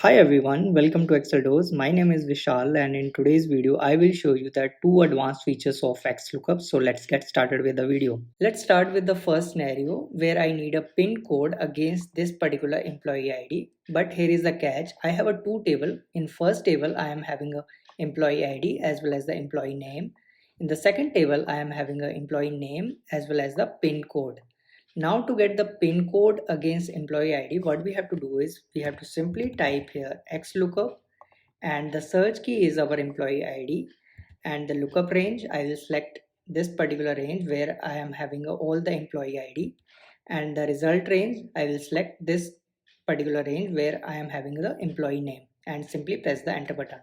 Hi everyone, welcome to XLOOKUP. My name is Vishal and in today's video I will show you the two advanced features of XLOOKUP. So let's get started with the video. Let's start with the first scenario where I need a pin code against this particular employee ID. But here is the catch. I have a two table. In first table I am having a employee ID as well as the employee name. In the second table I am having a employee name as well as the pin code. Now to get the pin code against employee ID, what we have to do is we have to simply type here XLOOKUP and the search key is our employee ID and the lookup range. I will select this particular range where I am having all the employee ID and the result range. I will select this particular range where I am having the employee name and simply press the enter button.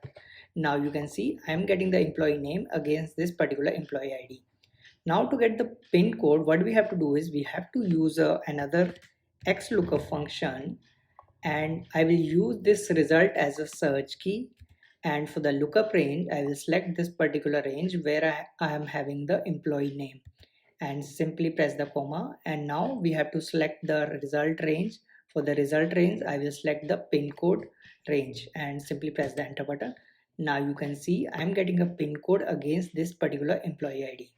Now you can see I am getting the employee name against this particular employee ID. Now to get the pin code, what we have to do is we have to use another XLOOKUP function and I will use this result as a search key, and for the lookup range I will select this particular range where I am having the employee name and simply press the comma, and now we have to select the result range. For the result range I will select the pin code range and simply press the enter button. Now you can see I am getting a pin code against this particular employee ID.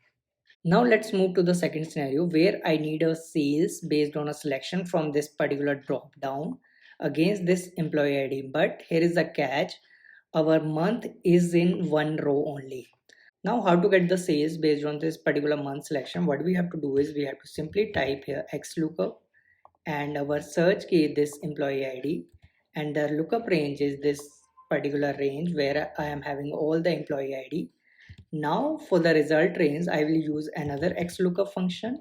Now let's move to the second scenario where I need a sales based on a selection from this particular drop down against this employee ID. But here is the catch, our month is in one row only. Now how to get the sales based on this particular month selection? What we have to do is we have to simply type here XLOOKUP and our search key is this employee ID and the lookup range is this particular range where I am having all the employee ID. Now for the result range, I will use another XLOOKUP function,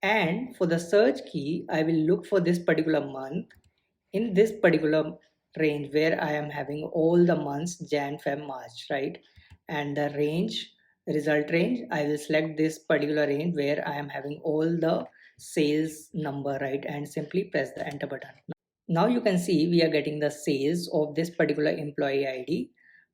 and for the search key, I will look for this particular month in this particular range where I am having all the months Jan, Feb, March, right? And the range, result range, I will select this particular range where I am having all the sales number, right? And simply press the enter button. Now you can see we are getting the sales of this particular employee ID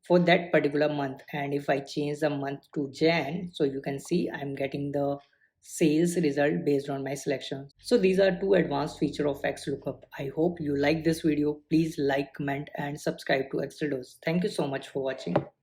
for that particular month, and if I change the month to Jan, so you can see I'm getting the sales result based on my selection. So these are two advanced feature of XLOOKUP. I hope you like this video. Please like, comment and subscribe to XLOOKUP. Thank you so much for watching.